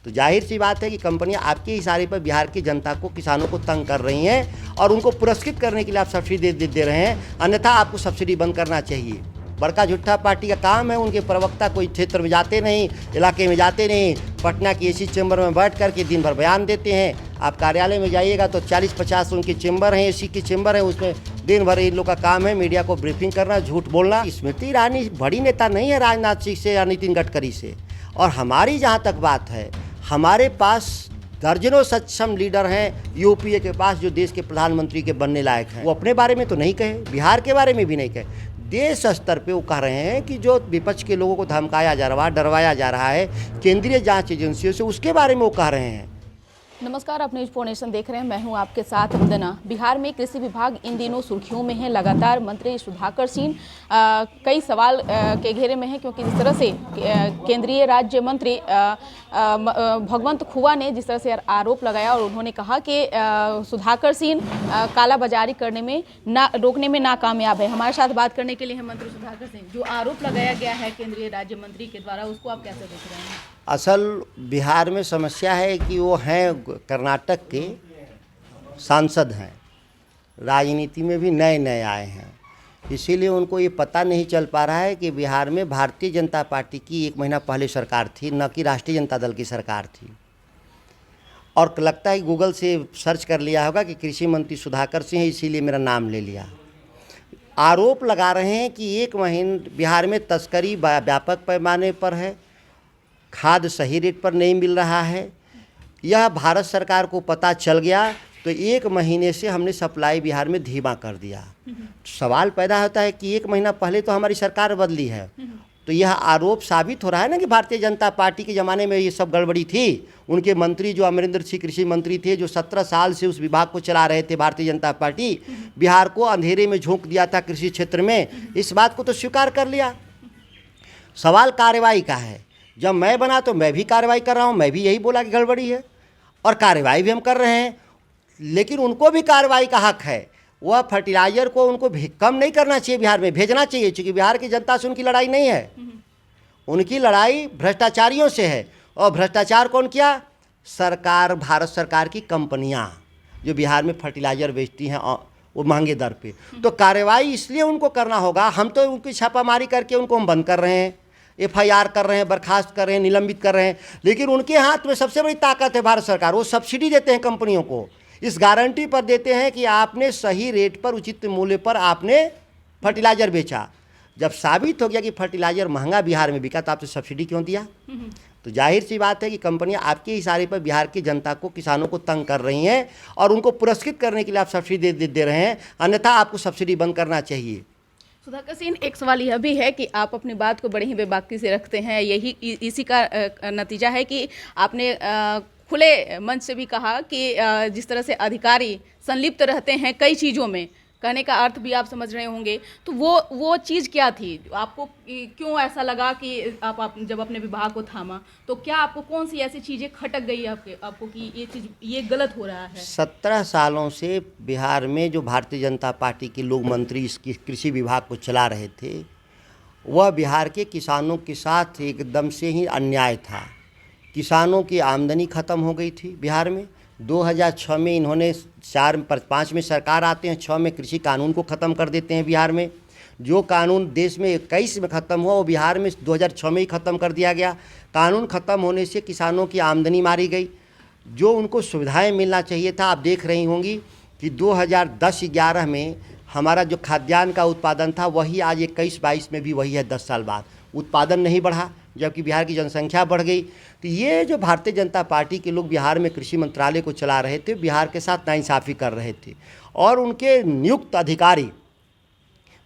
तो जाहिर सी बात है कि कंपनियां आपके इशारे पर बिहार की जनता को, किसानों को तंग कर रही हैं और उनको पुरस्कृत करने के लिए आप सब्सिडी दे रहे हैं। अन्यथा आपको सब्सिडी बंद करना चाहिए। बड़का झुट्ठा पार्टी का काम है, उनके प्रवक्ता कोई क्षेत्र में जाते नहीं, इलाके में जाते नहीं, पटना की एसी चैम्बर में बैठ करके दिन भर बयान देते हैं। आप कार्यालय में जाइएगा तो 40-50 उनके चैम्बर हैं, एसी के चैम्बर हैं, उसमें दिन भर इन लोग का काम है मीडिया को ब्रीफिंग करना, झूठ बोलना। स्मृति ईरानी बड़ी नेता नहीं है राजनाथ सिंह से या नितिन गडकरी से। और हमारी जहाँ तक बात है, हमारे पास दर्जनों सक्षम लीडर हैं यूपीए के पास जो देश के प्रधानमंत्री के बनने लायक हैं। वो अपने बारे में तो नहीं कहे, बिहार के बारे में भी नहीं कहे, देश स्तर पे वो कह रहे हैं कि जो विपक्ष के लोगों को धमकाया जा रहा है, डरवाया जा रहा है केंद्रीय जांच एजेंसियों से, उसके बारे में वो कह रहे हैं। नमस्कार, आप न्यूज 4 नेशन देख रहे हैं। मैं हूं आपके साथ वंदना। बिहार में कृषि विभाग इन दिनों सुर्खियों में है। लगातार मंत्री सुधाकर सिंह कई सवाल के घेरे में है, क्योंकि जिस तरह से केंद्रीय राज्य मंत्री भगवंत खुआ ने जिस तरह से आरोप लगाया और उन्होंने कहा कि सुधाकर सिंह कालाबाजारी करने में रोकने में नाकामयाब है। हमारे साथ बात करने के लिए हैं मंत्री सुधाकर सिंह। जो आरोप लगाया गया है केंद्रीय राज्य मंत्री के द्वारा, उसको आप कैसे देख रहे हैं? असल बिहार में समस्या है कि वो हैं कर्नाटक के सांसद हैं, राजनीति में भी नए नए आए हैं, इसीलिए उनको ये पता नहीं चल पा रहा है कि बिहार में भारतीय जनता पार्टी की 1 महीना पहले सरकार थी, न कि राष्ट्रीय जनता दल की सरकार थी। और लगता है गूगल से सर्च कर लिया होगा कि कृषि मंत्री सुधाकर सिंह है, इसीलिए मेरा नाम ले लिया। आरोप लगा रहे हैं कि 1 महीने बिहार में तस्करी व्यापक पैमाने पर है, खाद सही रेट पर नहीं मिल रहा है। यह भारत सरकार को पता चल गया तो 1 महीने से हमने सप्लाई बिहार में धीमा कर दिया। सवाल पैदा होता है कि 1 महीना पहले तो हमारी सरकार बदली है, तो यह आरोप साबित हो रहा है ना कि भारतीय जनता पार्टी के ज़माने में ये सब गड़बड़ी थी। उनके मंत्री जो अमरिंदर सिंह कृषि मंत्री थे, जो 17 साल से उस विभाग को चला रहे थे भारतीय जनता पार्टी, बिहार को अंधेरे में झोंक दिया था कृषि क्षेत्र में। इस बात को तो स्वीकार कर लिया। सवाल कार्रवाई का है। जब मैं बना तो मैं भी कार्रवाई कर रहा हूँ, मैं भी यही बोला कि गड़बड़ी है और कार्रवाई भी हम कर रहे हैं। लेकिन उनको भी कार्रवाई का हक है। वह फर्टिलाइज़र को उनको कम नहीं करना चाहिए, बिहार में भेजना चाहिए, क्योंकि बिहार की जनता से उनकी लड़ाई नहीं है, उनकी लड़ाई भ्रष्टाचारियों से है। और भ्रष्टाचार कौन किया? सरकार, भारत सरकार की कंपनियां जो बिहार में फर्टिलाइज़र बेचती हैं वो महंगे दर पे। तो कार्रवाई इसलिए उनको करना होगा। हम तो उनकी छापामारी करके उनको हम बंद कर रहे हैं, FIR कर रहे हैं, बर्खास्त कर रहे हैं, निलंबित कर रहे हैं। लेकिन उनके हाथ में सबसे बड़ी ताकत है भारत सरकार। वो सब्सिडी देते हैं कंपनियों को, इस गारंटी पर देते हैं कि आपने सही रेट पर, उचित मूल्य पर आपने फर्टिलाइज़र बेचा। जब साबित हो गया कि फर्टिलाइज़र महंगा बिहार में बिका तो आपने सब्सिडी क्यों दिया? तो जाहिर सी बात है कि कंपनियां आपके इशारे पर बिहार की जनता को, किसानों को तंग कर रही हैं और उनको पुरस्कृत करने के लिए आप सब्सिडी दे रहे हैं। अन्यथा आपको सब्सिडी बंद करना चाहिए। सुधाकर सिंह, एक सवाल यह भी है कि आप अपनी बात को बड़ी ही बेबाकी से रखते हैं। यही इसी का नतीजा है कि आपने खुले मंच से भी कहा कि जिस तरह से अधिकारी संलिप्त रहते हैं कई चीज़ों में, कहने का अर्थ भी आप समझ रहे होंगे। तो वो चीज़ क्या थी? आपको क्यों ऐसा लगा कि आप जब अपने विभाग को थामा तो क्या आपको कौन सी ऐसी चीज़ें खटक गई आपको कि ये चीज़ ये गलत हो रहा है? 17 सालों से बिहार में जो भारतीय जनता पार्टी के लोग मंत्री इस कृषि विभाग को चला रहे थे, वह बिहार के किसानों के साथ एकदम से ही अन्याय था। किसानों की आमदनी ख़त्म हो गई थी बिहार में। 2006 में इन्होंने 4-5 में सरकार आते हैं, 6 में कृषि कानून को ख़त्म कर देते हैं बिहार में। जो कानून देश में 21 में ख़त्म हुआ वो बिहार में 2006 में ही ख़त्म कर दिया गया। कानून ख़त्म होने से किसानों की आमदनी मारी गई, जो उनको सुविधाएं मिलना चाहिए था। आप देख रही होंगी कि 2010-11 में हमारा जो खाद्यान्न का उत्पादन था वही आज 21-22 में भी वही है। 10 साल बाद उत्पादन नहीं बढ़ा, जबकि बिहार की जनसंख्या बढ़ गई। तो ये जो भारतीय जनता पार्टी के लोग बिहार में कृषि मंत्रालय को चला रहे थे, बिहार के साथ नाइंसाफ़ी कर रहे थे और उनके नियुक्त अधिकारी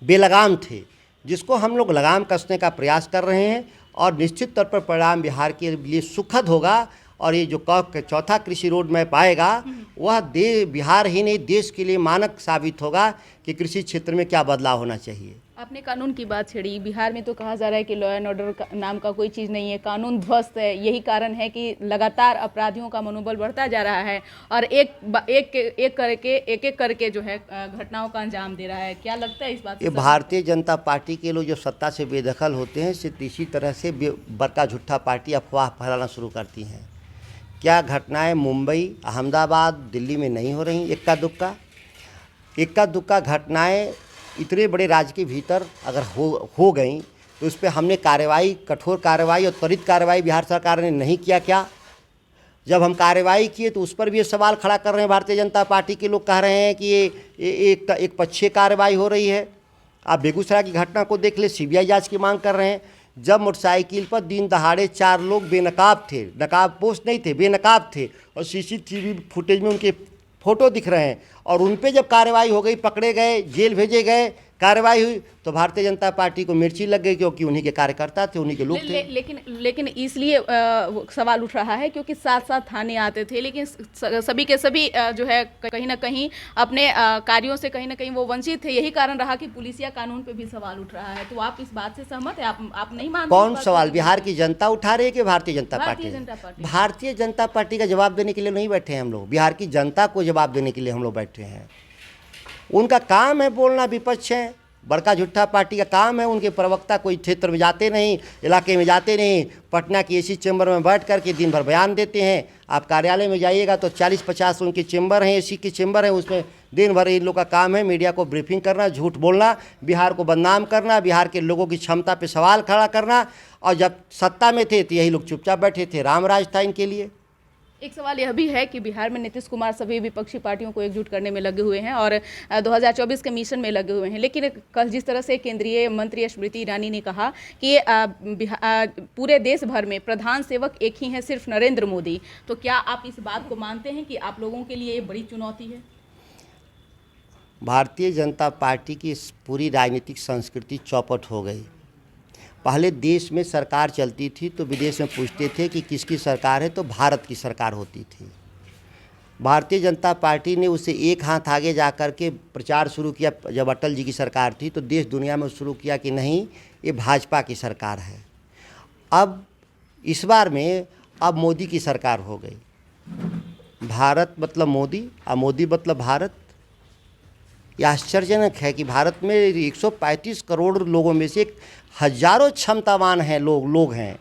बेलगाम थे, जिसको हम लोग लगाम कसने का प्रयास कर रहे हैं। और निश्चित तौर पर परिणाम बिहार के लिए सुखद होगा। और ये जो चौथा कृषि रोड मैप आएगा वह बिहार ही नहीं देश के लिए मानक साबित होगा कि कृषि क्षेत्र में क्या बदलाव होना चाहिए। आपने कानून की बात छेड़ी। बिहार में तो कहा जा रहा है कि लॉ एंड ऑर्डर नाम का कोई चीज़ नहीं है, कानून ध्वस्त है। यही कारण है कि लगातार अपराधियों का मनोबल बढ़ता जा रहा है और एक करके जो है घटनाओं का अंजाम दे रहा है। क्या लगता है इस बात से? ये भारतीय जनता पार्टी के लोग जो सत्ता से बेदखल होते हैं, सिर्फ इसी तरह से बड़का झूठा पार्टी अफवाह फैलाना शुरू करती हैं। क्या घटनाएं मुंबई, अहमदाबाद, दिल्ली में नहीं हो रही? इक्का दुक्का घटनाएं इतने बड़े राज्य के भीतर अगर हो गई तो उस पर हमने कार्रवाई, कठोर कार्रवाई और त्वरित कार्रवाई बिहार सरकार ने नहीं किया क्या? जब हम कार्रवाई किए तो उस पर भी ये सवाल खड़ा कर रहे हैं भारतीय जनता पार्टी के लोग, कह रहे हैं कि ये एक पक्षीय कार्रवाई हो रही है। आप बेगूसराय की घटना को देख ले, सीबीआई जांच की मांग कर रहे हैं। जब मोटरसाइकिल पर दिन दहाड़े 4 लोग बेनकाब थे, नकाबपोश नहीं थे, बेनकाब थे, और सीसीटीवी फुटेज में उनके फ़ोटो दिख रहे हैं, और उन पे जब कार्रवाई हो गई, पकड़े गए, जेल भेजे गए, कार्रवाई हुई, तो भारतीय जनता पार्टी को मिर्ची लग गई, क्योंकि उन्हीं के कार्यकर्ता थे, उन्हीं के लोग थे। लेकिन इसलिए सवाल उठ रहा है क्योंकि साथ साथ थाने आते थे, लेकिन सभी के सभी जो है कहीं ना कहीं अपने कार्यों से कहीं ना कहीं वो वंचित थे। यही कारण रहा कि पुलिसिया कानून पे भी सवाल उठ रहा है। तो आप इस बात से सहमत है? आप नहीं मानते? कौन सवाल बिहार की जनता उठा रही है कि Bharatiya Janata party? Party Bharatiya Janata party का जवाब देने के लिए नहीं बैठे हैं हम लोग, बिहार की जनता को जवाब देने के लिए हम लोग बैठे हैं। उनका काम है बोलना, विपक्ष है, बड़का झूठा पार्टी का काम है। उनके प्रवक्ता कोई क्षेत्र में जाते नहीं, इलाके में जाते नहीं, पटना की एसी चैम्बर में बैठ कर के दिन भर बयान देते हैं। आप कार्यालय में जाइएगा तो 40-50 उनके चैम्बर हैं, एसी के चैम्बर हैं, उसमें दिन भर इन लोग का काम है मीडिया को ब्रीफिंग करना, झूठ बोलना, बिहार को बदनाम करना, बिहार के लोगों की क्षमता पे सवाल खड़ा करना। और जब सत्ता में थे तो यही लोग चुपचाप बैठे थे, रामराज था इनके लिए। एक सवाल यह भी है कि बिहार में नीतीश कुमार सभी विपक्षी पार्टियों को एकजुट करने में लगे हुए हैं और 2024 के मिशन में लगे हुए हैं, लेकिन कल जिस तरह से केंद्रीय मंत्री स्मृति ईरानी ने कहा कि पूरे देश भर में प्रधान सेवक एक ही है, सिर्फ नरेंद्र मोदी, तो क्या आप इस बात को मानते हैं कि आप लोगों के लिए ये बड़ी चुनौती है? भारतीय जनता पार्टी की इस पूरी राजनीतिक संस्कृति चौपट हो गई। पहले देश में सरकार चलती थी तो विदेश में पूछते थे कि किसकी सरकार है, तो भारत की सरकार होती थी। भारतीय जनता पार्टी ने उसे एक हाथ आगे जा कर के प्रचार शुरू किया। जब अटल जी की सरकार थी तो देश दुनिया में शुरू किया कि नहीं, ये भाजपा की सरकार है। अब इस बार में अब मोदी की सरकार हो गई। भारत मतलब मोदी और मोदी मतलब भारत। यह आश्चर्यजनक है कि भारत में 135 करोड़ लोगों में से हजारों क्षमतावान हैं लोग हैं,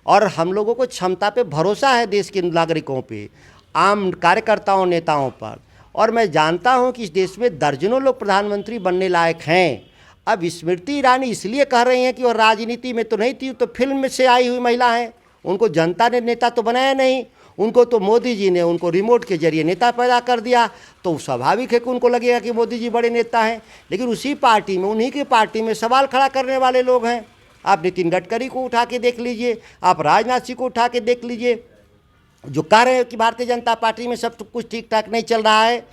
और हम लोगों को क्षमता पे भरोसा है, देश के नागरिकों पे, आम कार्यकर्ताओं, नेताओं पर। और मैं जानता हूं कि इस देश में दर्जनों लोग प्रधानमंत्री बनने लायक हैं। अब स्मृति ईरानी इसलिए कह रही हैं कि वो राजनीति में तो नहीं थी, तो फिल्म में से आई हुई महिला हैं, उनको जनता ने नेता तो बनाया नहीं, उनको तो मोदी जी ने उनको रिमोट के जरिए नेता पैदा कर दिया। तो स्वाभाविक है कि उनको लगेगा कि मोदी जी बड़े नेता हैं। लेकिन उसी पार्टी में, उन्हीं की पार्टी में सवाल खड़ा करने वाले लोग हैं। आप नितिन गडकरी को उठा के देख लीजिए, आप राजनाथ सिंह को उठा के देख लीजिए, जो कह रहे हैं कि भारतीय जनता पार्टी में सब कुछ ठीक ठाक नहीं चल रहा है।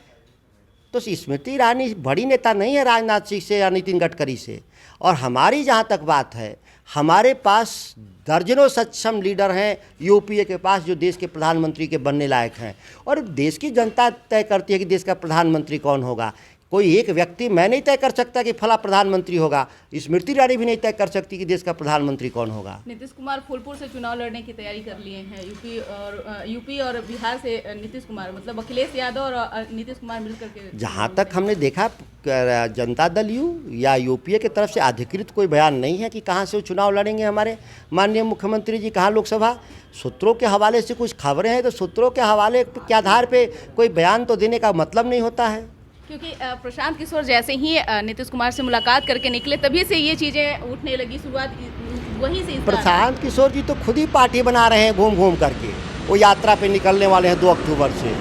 तो स्मृति ईरानी बड़ी नेता नहीं है राजनाथ सिंह से या नितिन गडकरी से। और हमारी जहाँ तक बात है, हमारे पास दर्जनों सक्षम लीडर हैं यूपीए के पास, जो देश के प्रधानमंत्री के बनने लायक हैं। और देश की जनता तय करती है कि देश का प्रधानमंत्री कौन होगा। कोई एक व्यक्ति मैं नहीं तय कर सकता कि फला प्रधानमंत्री होगा, स्मृति ईरानी भी नहीं तय कर सकती कि देश का प्रधानमंत्री कौन होगा। नीतीश कुमार फूलपुर से चुनाव लड़ने की तैयारी कर लिए हैं। यूपी और बिहार से नीतीश कुमार, मतलब अखिलेश यादव और नीतीश कुमार मिलकर के। जहाँ तक हमने देखा, जनता दल यू या यूपीए की तरफ से अधिकृत कोई बयान नहीं है कि कहाँ से वो चुनाव लड़ेंगे हमारे माननीय मुख्यमंत्री जी, कहाँ लोकसभा। सूत्रों के हवाले से कुछ खबरें हैं, तो सूत्रों के हवाले के आधार पे कोई बयान तो देने का मतलब नहीं होता है। क्योंकि प्रशांत किशोर जैसे ही नीतीश कुमार से मुलाकात करके निकले, तभी से ये चीज़ें उठने लगी, शुरुआत वहीं से। प्रशांत किशोर जी तो खुद ही पार्टी बना रहे हैं घूम घूम करके। वो यात्रा पे निकलने वाले हैं 2 अक्टूबर से,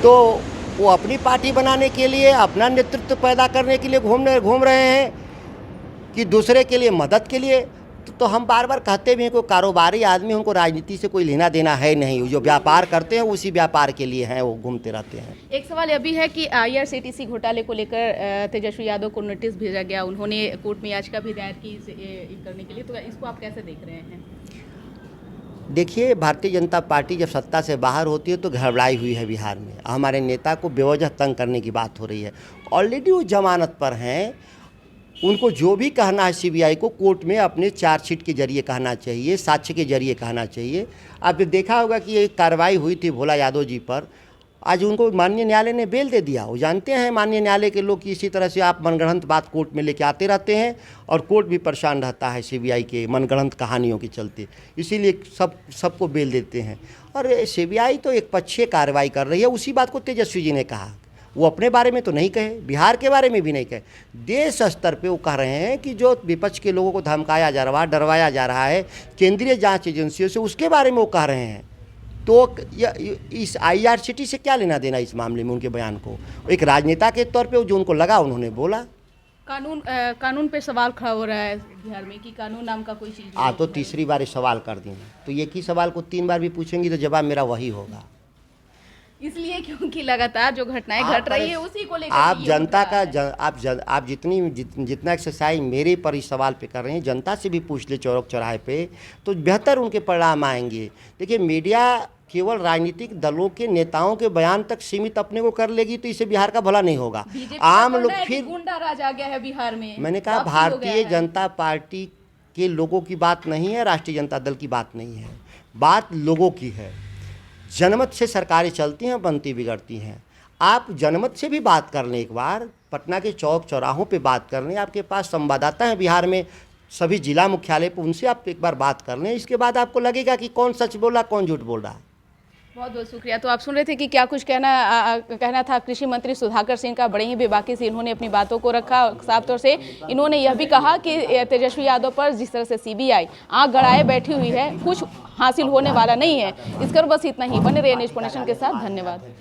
तो वो अपनी पार्टी बनाने के लिए, अपना नेतृत्व पैदा करने के लिए घूम रहे हैं कि दूसरे के लिए, मदद के लिए। तो हम बार बार कहते भी हैं कोई कारोबारी आदमी, उनको राजनीति से कोई लेना देना है नहीं। जो व्यापार करते हैं उसी व्यापार के लिए हैं, वो घूमते रहते हैं। एक सवाल यह भी है कि IRCTC घोटाले को लेकर तेजस्वी यादव को नोटिस भेजा गया, उन्होंने कोर्ट में याचिका भी दायर की इसे करने के लिए, तो इसको आप कैसे देख रहे हैं? देखिए, भारतीय जनता पार्टी जब सत्ता से बाहर होती है तो घबराई हुई है बिहार में। हमारे नेता को बेवजह तंग करने की बात हो रही है। ऑलरेडी वो जमानत पर हैं, उनको जो भी कहना है सीबीआई को कोर्ट में अपने चार्जशीट के जरिए कहना चाहिए, साक्ष्य के जरिए कहना चाहिए। आपने देखा होगा कि ये कार्रवाई हुई थी भोला यादव जी पर, आज उनको माननीय न्यायालय ने बेल दे दिया। वो जानते हैं माननीय न्यायालय के लोग कि इसी तरह से आप मनगढ़ंत बात कोर्ट में लेके आते रहते हैं और कोर्ट भी परेशान रहता है सीबीआई के मनगढ़ंत कहानियों के चलते, इसीलिए सबको बेल देते हैं। और सीबीआई तो एक पक्षीय कार्रवाई कर रही है। उसी बात को तेजस्वी जी ने कहा, वो अपने बारे में तो नहीं कहे, बिहार के बारे में भी नहीं कहे, देश स्तर पे वो कह रहे हैं कि जो विपक्ष के लोगों को धमकाया जा रहा है, डरवाया जा रहा है केंद्रीय जांच एजेंसियों से, उसके बारे में वो कह रहे हैं। तो इस IRCTC से क्या लेना देना इस मामले में उनके बयान को? एक राजनेता के तौर पे जो उनको लगा उन्होंने बोला। कानून पे सवाल खड़ा हो रहा है बिहार में कि कानून नाम का कोई चीज़ आप तो तीसरी बार सवाल कर दी, तो एक ही सवाल को 3 बार भी पूछेंगी तो जवाब मेरा वही होगा। इसलिए क्योंकि लगातार जो घटनाएं घट रही है उसी को लेकर आप जनता का आप जितना एक्सरसाइज मेरे पर इस सवाल पे कर रहे हैं, जनता से भी पूछ ले चौक चौराहे पे, तो बेहतर उनके परिणाम आएंगे। देखिए, मीडिया केवल राजनीतिक दलों के नेताओं के बयान तक सीमित अपने को कर लेगी तो इससे बिहार का भला नहीं होगा। आम लोग फिर गुंडा राज आ गया है बिहार में। मैंने कहा भारतीय जनता पार्टी के लोगों की बात नहीं है, राष्ट्रीय जनता दल की बात नहीं है, बात लोगों की है। जनमत से सरकारें चलती हैं, बनती बिगड़ती हैं। आप जनमत से भी बात कर लें, एक बार पटना के चौक चौराहों पे बात कर लें, आपके पास संवाददाता हैं बिहार में सभी जिला मुख्यालय पे, उनसे आप एक बार बात कर लें, इसके बाद आपको लगेगा कि कौन सच बोला कौन झूठ बोल रहा। बहुत बहुत शुक्रिया। तो आप सुन रहे थे कि क्या कुछ कहना था कृषि मंत्री सुधाकर सिंह का। बड़े ही बेबाकी से इन्होंने अपनी बातों को रखा। साफ तौर से इन्होंने यह भी कहा कि तेजस्वी यादव पर जिस तरह से सीबीआई आंख गड़ाए बैठी हुई है, कुछ हासिल होने वाला नहीं है। इस कर बस इतना ही। बने रहिए न्यूज़ नेशन के साथ। धन्यवाद।